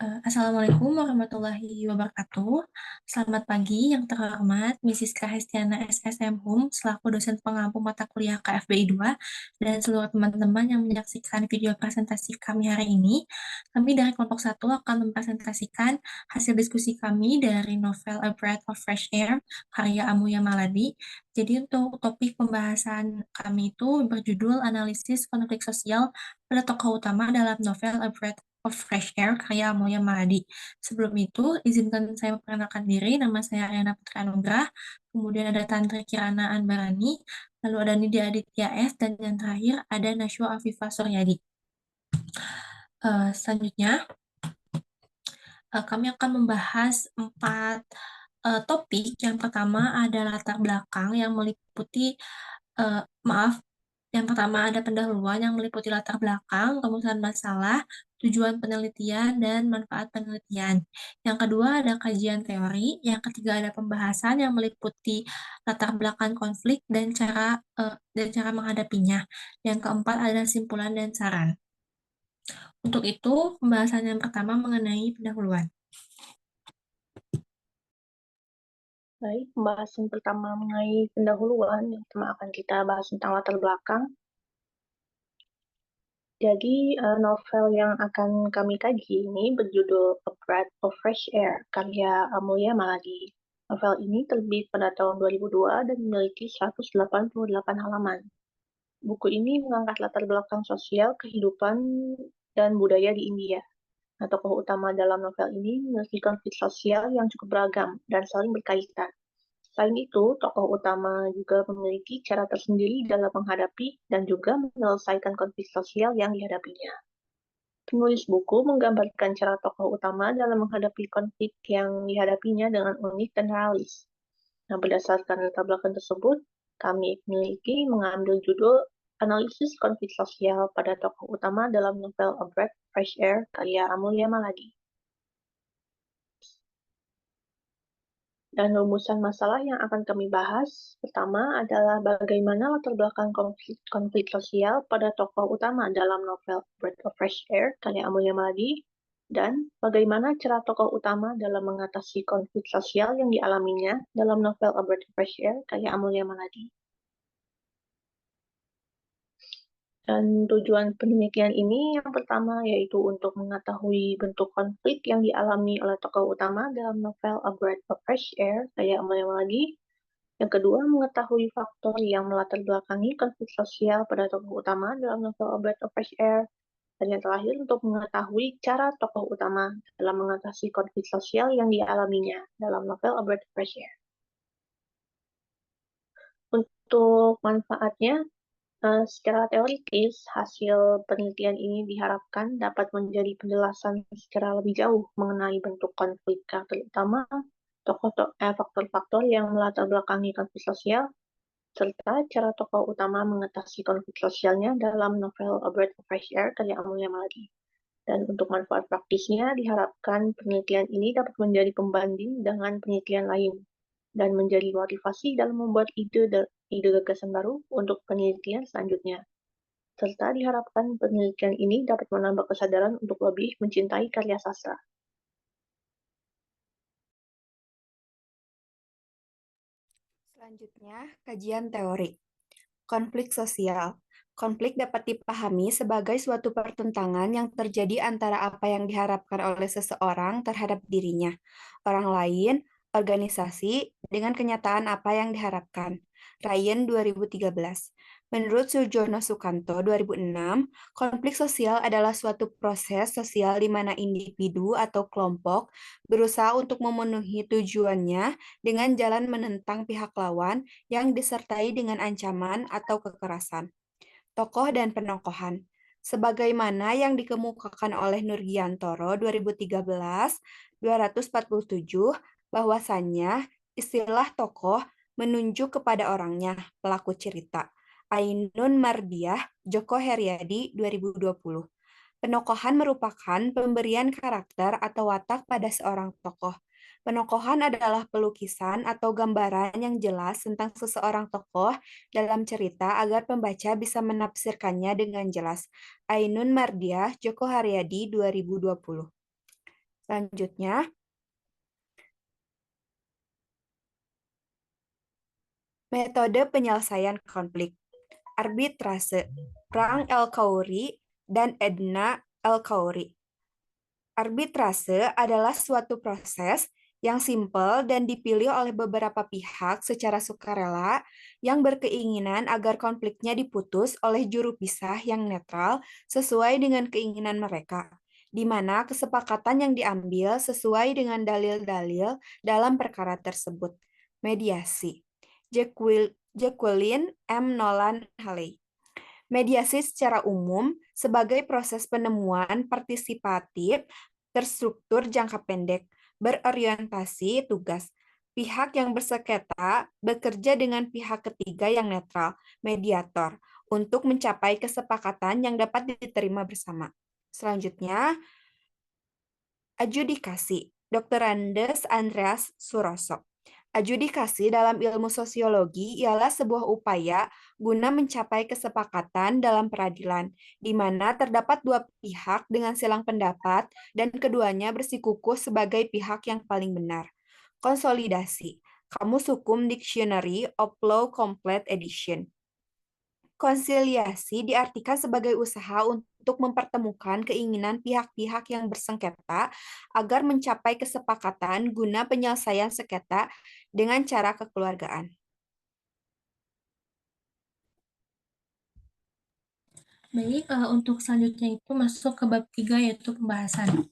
Assalamualaikum warahmatullahi wabarakatuh. Selamat pagi yang terhormat Mrs. Kahestiana SSM Hum selaku dosen pengampu mata kuliah KFBI 2 dan seluruh teman-teman yang menyaksikan video presentasi kami hari ini. Kami dari kelompok 1 akan mempresentasikan hasil diskusi kami dari novel A Breath of Fresh Air karya Amuya Maladi. Jadi untuk topik pembahasan kami itu berjudul analisis konflik sosial pada tokoh utama dalam novel A Breath of Fresh Air karya Amelia Maladi. Sebelum itu, izinkan saya memperkenalkan diri. Nama saya Ariana Putri Anugrah. Kemudian ada Tantri Kirana Anbarani. Lalu ada Nidia Aditya S. Dan yang terakhir ada Nashwa Afifah Suryadi. Selanjutnya, kami akan membahas 4 topik. Yang pertama ada latar belakang yang meliputi, maaf, yang pertama ada pendahuluan yang meliputi latar belakang, rumusan masalah, tujuan penelitian, dan manfaat penelitian. Yang kedua ada kajian teori, yang ketiga ada pembahasan yang meliputi latar belakang konflik dan cara menghadapinya. Yang keempat ada simpulan dan saran. Untuk itu, pembahasan yang pertama mengenai pendahuluan. Baik, pembahasan pertama mengenai pendahuluan, yang pertama akan kita bahas tentang latar belakang. Jadi, novel yang akan kami kaji ini berjudul A Breath of Fresh Air, karya Amelia Maladi. Novel ini terbit pada tahun 2002 dan memiliki 188 halaman. Buku ini mengangkat latar belakang sosial, kehidupan, dan budaya di India. Nah, tokoh utama dalam novel ini memiliki konflik sosial yang cukup beragam dan saling berkaitan. Selain itu, tokoh utama juga memiliki cara tersendiri dalam menghadapi dan juga menyelesaikan konflik sosial yang dihadapinya. Penulis buku menggambarkan cara tokoh utama dalam menghadapi konflik yang dihadapinya dengan unik dan realis. Nah, berdasarkan latar belakang tersebut, kami memiliki mengambil judul Analisis Konflik Sosial pada Tokoh Utama dalam novel A Breath of Fresh Air karya Amelia Maladi. Dan rumusan masalah yang akan kami bahas pertama adalah bagaimana latar belakang konflik sosial pada tokoh utama dalam novel Breath of Fresh Air karya Amelia Maladi, dan bagaimana cara tokoh utama dalam mengatasi konflik sosial yang dialaminya dalam novel A Breath of Fresh Air karya Amelia Maladi. Dan tujuan penelitian ini yang pertama yaitu untuk mengetahui bentuk konflik yang dialami oleh tokoh utama dalam novel A Breath of Fresh Air karya Amelia Maladi. Yang kedua, mengetahui faktor yang melatar belakangi konflik sosial pada tokoh utama dalam novel A Breath of Fresh Air. Dan yang terakhir, untuk mengetahui cara tokoh utama dalam mengatasi konflik sosial yang dialaminya dalam novel A Breath of Fresh Air. Untuk manfaatnya, secara teoritis, hasil penelitian ini diharapkan dapat menjadi penjelasan secara lebih jauh mengenai bentuk konflik karakter utama, faktor-faktor yang melatar belakangi konflik sosial, serta cara tokoh utama mengatasi konflik sosialnya dalam novel A Breath of Fresh Air karya Amelia Maladi. Dan untuk manfaat praktisnya, diharapkan penelitian ini dapat menjadi pembanding dengan penelitian lain dan menjadi motivasi dalam membuat ide gagasan baru untuk penelitian selanjutnya. Serta diharapkan penelitian ini dapat menambah kesadaran untuk lebih mencintai karya sastra. Selanjutnya, kajian teori. Konflik sosial. Konflik dapat dipahami sebagai suatu pertentangan yang terjadi antara apa yang diharapkan oleh seseorang terhadap dirinya, orang lain, organisasi, dengan kenyataan apa yang diharapkan. Ryan 2013. Menurut Sujono Sukanto 2006, konflik sosial adalah suatu proses sosial di mana individu atau kelompok berusaha untuk memenuhi tujuannya dengan jalan menentang pihak lawan yang disertai dengan ancaman atau kekerasan. Tokoh dan penokohan. Sebagaimana yang dikemukakan oleh Nurgiantoro 2013-247, bahwasannya istilah tokoh menunjuk kepada orangnya, pelaku cerita. Ainun Mardiah, Joko Heriadi 2020. Penokohan merupakan pemberian karakter atau watak pada seorang tokoh. Penokohan adalah pelukisan atau gambaran yang jelas tentang seseorang tokoh dalam cerita agar pembaca bisa menafsirkannya dengan jelas. Ainun Mardiah, Joko Haryadi, 2020. Selanjutnya, metode penyelesaian konflik. Arbitrase, Frank L. Coury dan Edna L. Coury. Arbitrase adalah suatu proses yang simpel dan dipilih oleh beberapa pihak secara sukarela yang berkeinginan agar konfliknya diputus oleh juru pisah yang netral sesuai dengan keinginan mereka, di mana kesepakatan yang diambil sesuai dengan dalil-dalil dalam perkara tersebut. Mediasi. Jacqueline M. Nolan Haley. Mediasi secara umum sebagai proses penemuan partisipatif terstruktur jangka pendek, berorientasi tugas. Pihak yang bersengketa bekerja dengan pihak ketiga yang netral, mediator, untuk mencapai kesepakatan yang dapat diterima bersama. Selanjutnya, adjudikasi. Dr. Andes Andreas Suroso. Adjudikasi dalam ilmu sosiologi ialah sebuah upaya guna mencapai kesepakatan dalam peradilan, di mana terdapat dua pihak dengan silang pendapat dan keduanya bersikukuh sebagai pihak yang paling benar. Konsolidasi. Kamus Hukum Dictionary of Law Complete Edition. Konsiliasi diartikan sebagai usaha untuk mempertemukan keinginan pihak-pihak yang bersengketa agar mencapai kesepakatan guna penyelesaian sengketa dengan cara kekeluargaan. Baik, untuk selanjutnya itu masuk ke bab 3 yaitu pembahasan.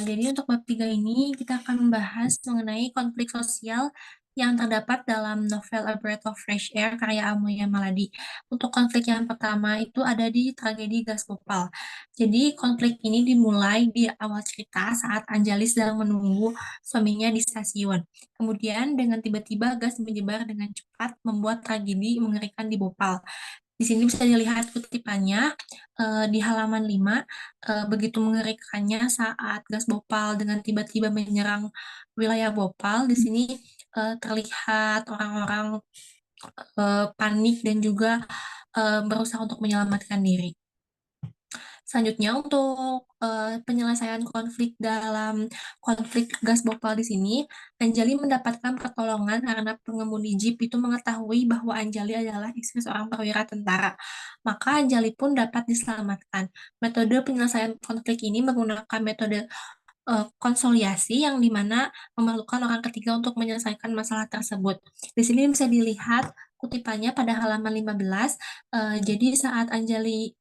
Jadi untuk bab 3 ini kita akan membahas mengenai konflik sosial yang terdapat dalam novel A Breath of Fresh Air karya Amoya Maladi. Untuk konflik yang pertama itu ada di tragedi Gas Bopal. Jadi konflik ini dimulai di awal cerita saat Anjali sedang menunggu suaminya di stasiun. Kemudian dengan tiba-tiba gas menyebar dengan cepat membuat tragedi mengerikan di Bopal. Di sini bisa dilihat kutipannya di halaman 5, begitu mengerikannya saat gas Bopal dengan tiba-tiba menyerang wilayah Bopal. Di sini terlihat orang-orang panik dan juga berusaha untuk menyelamatkan diri. Selanjutnya untuk penyelesaian konflik dalam konflik gas Bopal di sini, Anjali mendapatkan pertolongan karena pengemudi jeep itu mengetahui bahwa Anjali adalah istri seorang perwira tentara. Maka Anjali pun dapat diselamatkan. Metode penyelesaian konflik ini menggunakan metode konsoliasi yang dimana memerlukan orang ketiga untuk menyelesaikan masalah tersebut. Di sini bisa dilihat kutipannya pada halaman 15. Jadi saat Anjali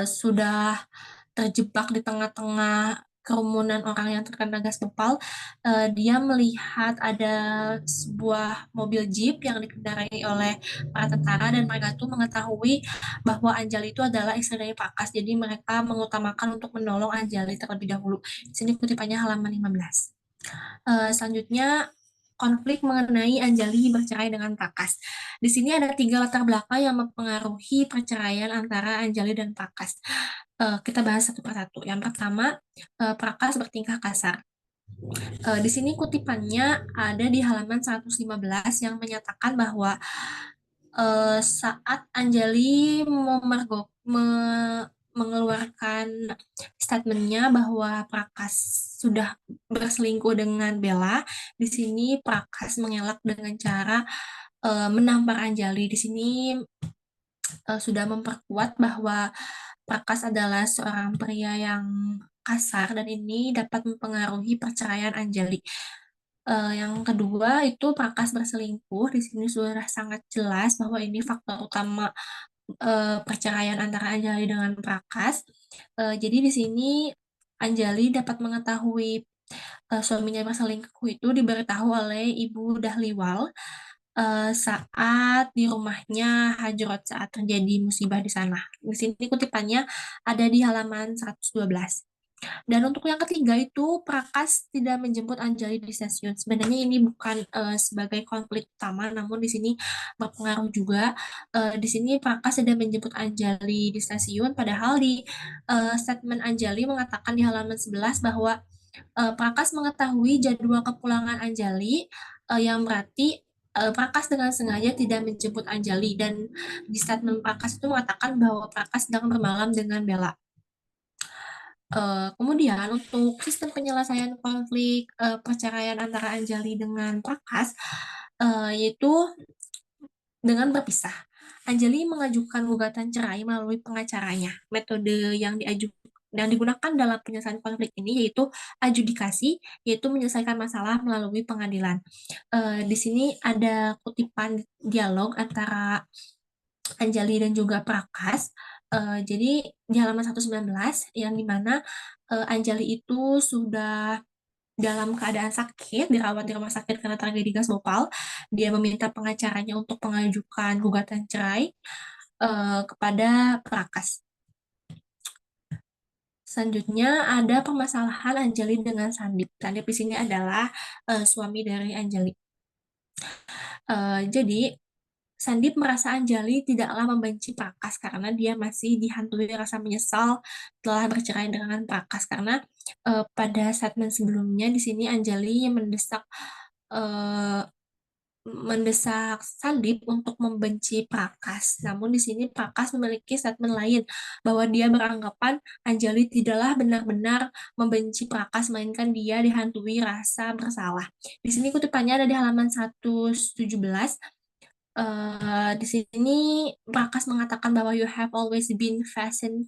sudah terjebak di tengah-tengah kerumunan orang yang terkena gas bopal, dia melihat ada sebuah mobil jeep yang dikendarai oleh para tentara dan mereka itu mengetahui bahwa Anjali itu adalah istri dari Prakas, jadi mereka mengutamakan untuk menolong Anjali terlebih dahulu. Di sini kutipannya halaman 15. Selanjutnya konflik mengenai Anjali bercerai dengan Prakas. Di sini ada 3 latar belakang yang mempengaruhi perceraian antara Anjali dan Prakas. Kita bahas satu persatu. Yang pertama, Prakas bertingkah kasar. Di sini kutipannya ada di halaman 115 yang menyatakan bahwa saat Anjali mengeluarkan statementnya bahwa Prakas sudah berselingkuh dengan Bella, di sini Prakas mengelak dengan cara menampar Anjali. Di sini sudah memperkuat bahwa Prakas adalah seorang pria yang kasar dan ini dapat mempengaruhi perceraian Anjali. Yang kedua itu Prakas berselingkuh. Di sini sudah sangat jelas bahwa ini faktor utama perceraian antara Anjali dengan Prakas. Jadi di sini Anjali dapat mengetahui suaminya berselingkuh itu diberitahu oleh Ibu Dahliwal saat di rumahnya Hajrot saat terjadi musibah di sana. Di sini kutipannya ada di halaman 112. Dan untuk yang ketiga itu Prakas tidak menjemput Anjali di stasiun. Sebenarnya ini bukan sebagai konflik utama, namun di sini berpengaruh juga. Di sini Prakas tidak menjemput Anjali di stasiun, padahal di statement Anjali mengatakan di halaman 11 bahwa Prakas mengetahui jadwal kepulangan Anjali, yang berarti Prakas dengan sengaja tidak menjemput Anjali dan di statement Prakas itu mengatakan bahwa Prakas sedang bermalam dengan Bella. Kemudian untuk sistem penyelesaian konflik perceraian antara Anjali dengan Prakas, yaitu dengan berpisah. Anjali mengajukan gugatan cerai melalui pengacaranya. Metode yang digunakan dalam penyelesaian konflik ini yaitu adjudikasi, yaitu menyelesaikan masalah melalui pengadilan. Di sini ada kutipan dialog antara Anjali dan juga Prakas. Jadi di halaman 119 yang dimana Anjali itu sudah dalam keadaan sakit, dirawat di rumah sakit karena tragedi gas bopal. Dia meminta pengacaranya untuk mengajukan gugatan cerai kepada Prakas. Selanjutnya ada permasalahan Anjali dengan Sandip. Sandip di sini adalah suami dari Anjali. Jadi Sandip merasa Anjali tidaklah membenci Prakas karena dia masih dihantui rasa menyesal telah bercerai dengan Prakas karena pada statement sebelumnya di sini Anjali eh, mendesak Sandip untuk membenci Prakas. Namun di sini Prakas memiliki statement lain bahwa dia beranggapan Anjali tidaklah benar-benar membenci Prakas, melainkan dia dihantui rasa bersalah. Di sini kutipannya ada di halaman 117. Di sini Prakas mengatakan bahwa you have always been fascinated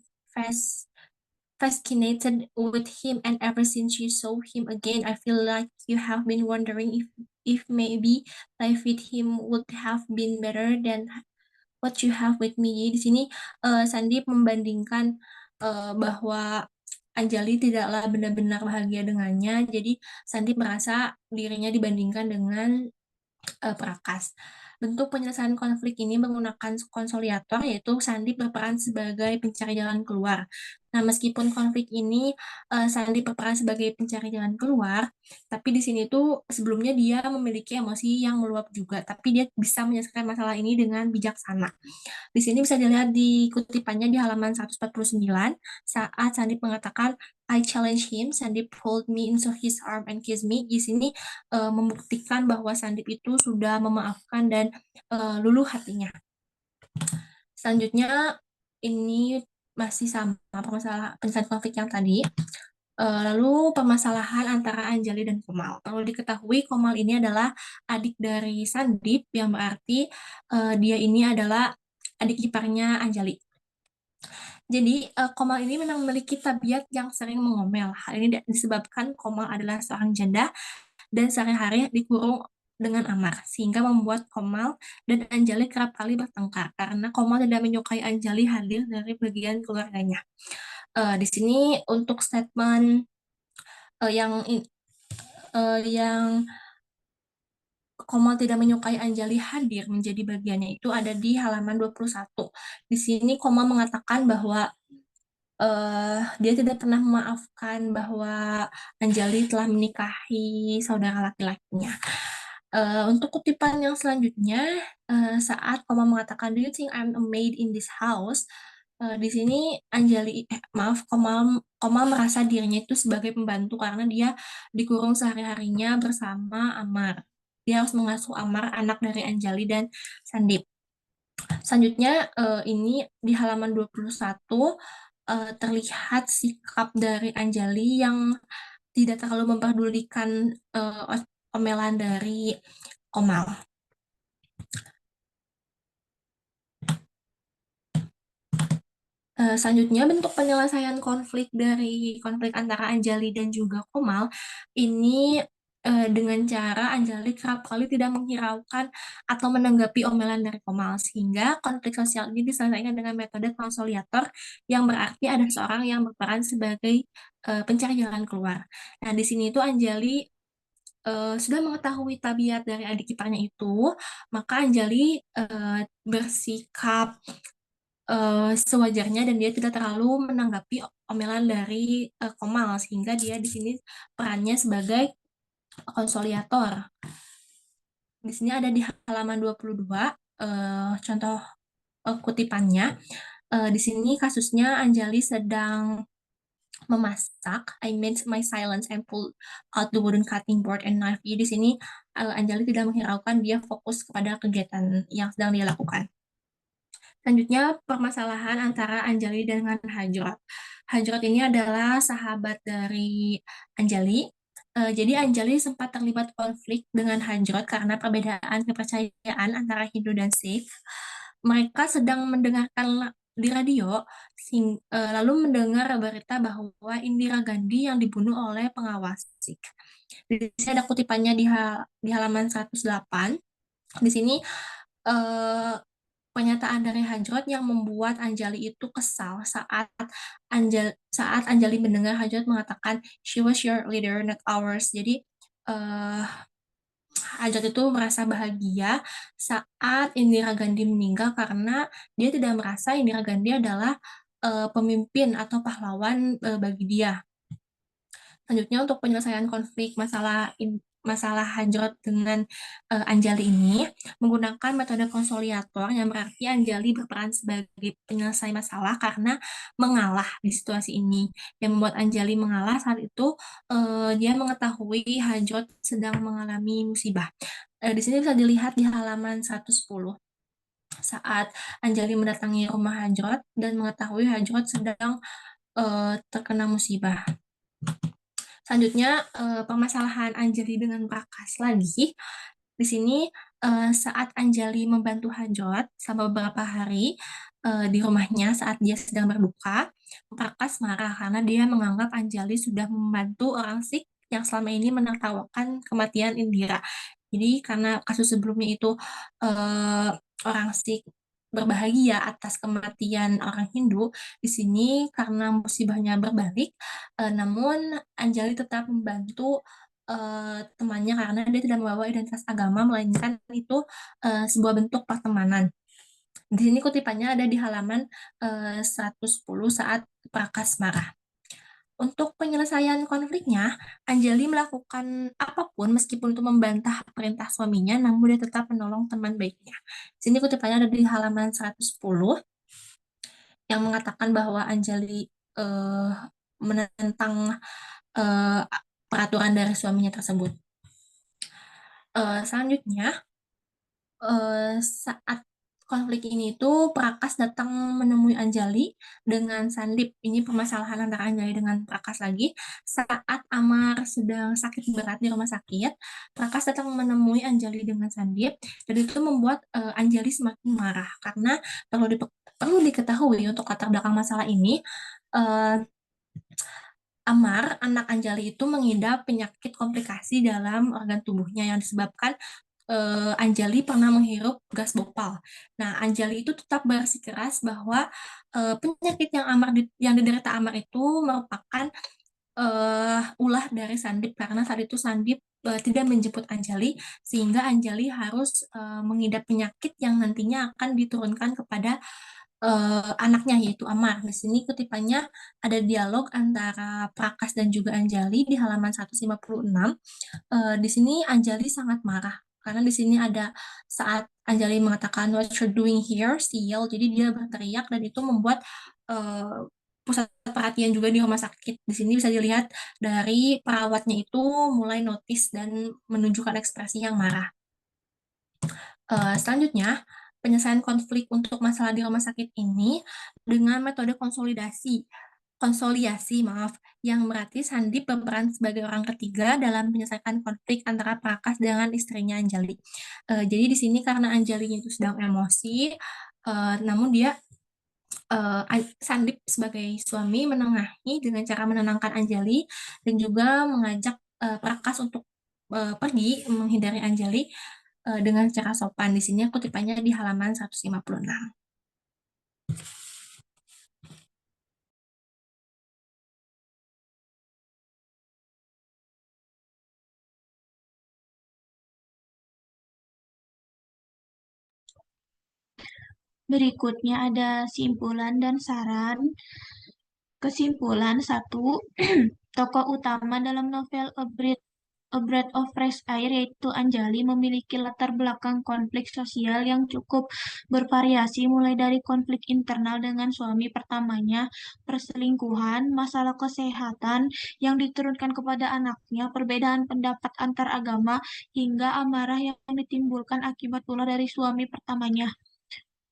with him, and ever since you saw him again, I feel like you have been wondering if maybe life with him would have been better than what you have with me. Jadi di sini Sandeep membandingkan bahwa Anjali tidaklah benar-benar bahagia dengannya. Jadi Sandeep merasa dirinya dibandingkan dengan Prakas. Bentuk penyelesaian konflik ini menggunakan konsoliator, yaitu Sandi berperan sebagai pencari jalan keluar. Nah, meskipun konflik ini Sandi berperan sebagai pencari jalan keluar, tapi di sini tuh sebelumnya dia memiliki emosi yang meluap juga, tapi dia bisa menyelesaikan masalah ini dengan bijaksana. Di sini bisa dilihat di kutipannya di halaman 149 saat Sandip mengatakan I challenge him, Sandip pulled me into his arm and kissed me. Di sini membuktikan bahwa Sandip itu sudah memaafkan dan luluh hatinya. Selanjutnya ini masih sama permasalahan penyelesaian konflik yang tadi. Lalu permasalahan antara Anjali dan Komal. Perlu diketahui Komal ini adalah adik dari Sandip, yang berarti dia ini adalah adik iparnya Anjali. Jadi Komal ini memang memiliki tabiat yang sering mengomel. Hal ini disebabkan Komal adalah seorang janda dan sehari-hari dikurung dengan Amar, sehingga membuat Komal dan Anjali kerap kali bertengkar karena Komal tidak menyukai Anjali hadir dari bagian keluarganya. Di sini untuk statement yang Komal tidak menyukai Anjali hadir menjadi bagiannya itu ada di halaman 21. Di sini Komal mengatakan bahwa dia tidak pernah memaafkan bahwa Anjali telah menikahi saudara laki-lakinya. Untuk kutipan yang selanjutnya, saat Komal mengatakan, "Do you think I'm a maid in this house?" Di sini Komal merasa dirinya itu sebagai pembantu karena dia dikurung sehari-harinya bersama Amar. Dia harus mengasuh Amar, anak dari Anjali dan Sandip. Selanjutnya ini di halaman 21 terlihat sikap dari Anjali yang tidak terlalu memperdulikan omelan dari Komal. Selanjutnya bentuk penyelesaian konflik antara Anjali dan juga Komal ini dengan cara Anjali kerap kali tidak menghiraukan atau menanggapi omelan dari Komal, sehingga konflik sosial ini diselesaikan dengan metode konsoliator, yang berarti ada seorang yang berperan sebagai pencari jalan keluar. Nah, di sini itu Anjali sudah mengetahui tabiat dari adik iparnya itu, maka Anjali bersikap sewajarnya dan dia tidak terlalu menanggapi omelan dari Komal, sehingga dia di sini perannya sebagai konsoliator. Di sini ada di halaman 22 contoh kutipannya. Di sini kasusnya Anjali sedang memasak. I made my silence and pulled out the wooden cutting board and knife. Jadi di sini Anjali tidak menghiraukan, dia fokus kepada kegiatan yang sedang dia lakukan. Selanjutnya permasalahan antara Anjali dengan Hajrot. Hajrot ini adalah sahabat dari Anjali. Jadi Anjali sempat terlibat konflik dengan Hajrot karena perbedaan kepercayaan antara Hindu dan Sikh. Mereka sedang mendengarkan di radio, lalu mendengar berita bahwa Indira Gandhi yang dibunuh oleh pengawas Sikh. Di sini ada kutipannya di halaman 108. Di sini eh, pernyataan dari Hajrot yang membuat Anjali itu kesal saat Anjali mendengar Hajrot mengatakan she was your leader not ours. Jadi eh, Hajrot itu merasa bahagia saat Indira Gandhi meninggal karena dia tidak merasa Indira Gandhi adalah pemimpin atau pahlawan bagi dia. Selanjutnya untuk penyelesaian konflik masalah Hajrot dengan Anjali ini menggunakan metode konsoliator yang berarti Anjali berperan sebagai penyelesai masalah karena mengalah di situasi ini. Yang membuat Anjali mengalah saat itu dia mengetahui Hajrot sedang mengalami musibah. Di sini bisa dilihat di halaman 110 saat Anjali mendatangi rumah Hajrot dan mengetahui Hajrot sedang terkena musibah. Selanjutnya, permasalahan Anjali dengan Prakas lagi. Di sini, saat Anjali membantu Hajrot selama beberapa hari di rumahnya saat dia sedang berduka, Prakas marah karena dia menganggap Anjali sudah membantu orang Sikh yang selama ini menertawakan kematian Indira. Jadi karena kasus sebelumnya itu orang Sikh berbahagia atas kematian orang Hindu, di sini karena musibahnya berbalik, namun Anjali tetap membantu temannya karena dia tidak membawa identitas agama, melainkan itu sebuah bentuk pertemanan. Di sini kutipannya ada di halaman 110 saat Prakas marah. Untuk penyelesaian konfliknya, Anjali melakukan apapun meskipun untuk membantah perintah suaminya, namun dia tetap menolong teman baiknya. Di sini kutipannya ada di halaman 110 yang mengatakan bahwa Anjali menentang eh, peraturan dari suaminya tersebut. Selanjutnya, saat konflik ini itu Prakas datang menemui Anjali dengan Sandip. Ini permasalahan antara Anjali dengan Prakas lagi. Saat Amar sedang sakit berat di rumah sakit, Prakas datang menemui Anjali dengan Sandip dan itu membuat Anjali semakin marah karena perlu diketahui untuk latar belakang masalah ini. eh, Amar, anak Anjali itu mengidap penyakit komplikasi dalam organ tubuhnya yang disebabkan Anjali pernah menghirup gas bopal. Nah, Anjali itu tetap bersikeras bahwa penyakit yang diderita Amar itu merupakan ulah dari Sandip karena saat itu Sandip tidak menjemput Anjali sehingga Anjali harus mengidap penyakit yang nantinya akan diturunkan kepada anaknya yaitu Amar. Di sini kutipannya ada dialog antara Prakas dan juga Anjali di halaman 156. Di sini Anjali sangat marah karena di sini ada saat Anjali mengatakan what you're doing here, sial. Jadi dia berteriak dan itu membuat pusat perhatian juga di rumah sakit. Di sini bisa dilihat dari perawatnya itu mulai notice dan menunjukkan ekspresi yang marah. Selanjutnya, penyelesaian konflik untuk masalah di rumah sakit ini dengan metode konsoliasi, maaf, yang berarti Sandip berperan sebagai orang ketiga dalam menyelesaikan konflik antara Prakas dengan istrinya Anjali. Jadi di sini karena Anjalinya itu sedang emosi, namun dia Sandip sebagai suami menengahi dengan cara menenangkan Anjali dan juga mengajak Prakas untuk pergi menghindari Anjali dengan cara sopan. Di sini kutipannya di halaman 156. Berikutnya ada simpulan dan saran. Kesimpulan 1, tokoh utama dalam novel A Breath of Fresh Air yaitu Anjali memiliki latar belakang konflik sosial yang cukup bervariasi mulai dari konflik internal dengan suami pertamanya, perselingkuhan, masalah kesehatan yang diturunkan kepada anaknya, perbedaan pendapat antar agama, hingga amarah yang ditimbulkan akibat ulah dari suami pertamanya.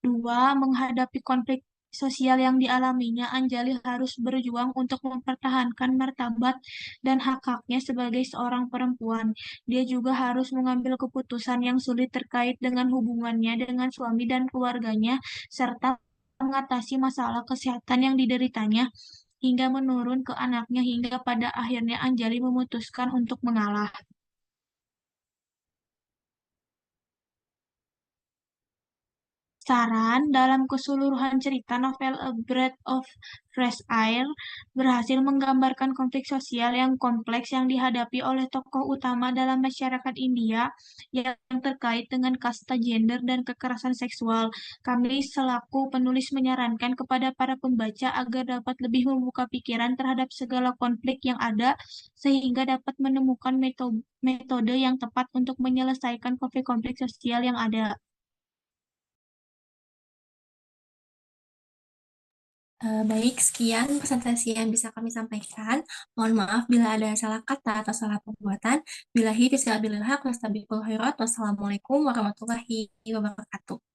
2, menghadapi konflik sosial yang dialaminya, Anjali harus berjuang untuk mempertahankan martabat dan hak-haknya sebagai seorang perempuan. Dia juga harus mengambil keputusan yang sulit terkait dengan hubungannya dengan suami dan keluarganya, serta mengatasi masalah kesehatan yang dideritanya hingga menurun ke anaknya hingga pada akhirnya Anjali memutuskan untuk mengalah. Saran, dalam keseluruhan cerita novel A Breath of Fresh Air berhasil menggambarkan konflik sosial yang kompleks yang dihadapi oleh tokoh utama dalam masyarakat India yang terkait dengan kasta gender dan kekerasan seksual. Kami selaku penulis menyarankan kepada para pembaca agar dapat lebih membuka pikiran terhadap segala konflik yang ada sehingga dapat menemukan metode yang tepat untuk menyelesaikan konflik-konflik sosial yang ada. Baik, sekian presentasi yang bisa kami sampaikan. Mohon maaf bila ada salah kata atau salah perbuatan. Billahi fisabilillah, wastabiqul khairat. Wassalamualaikum warahmatullahi wabarakatuh.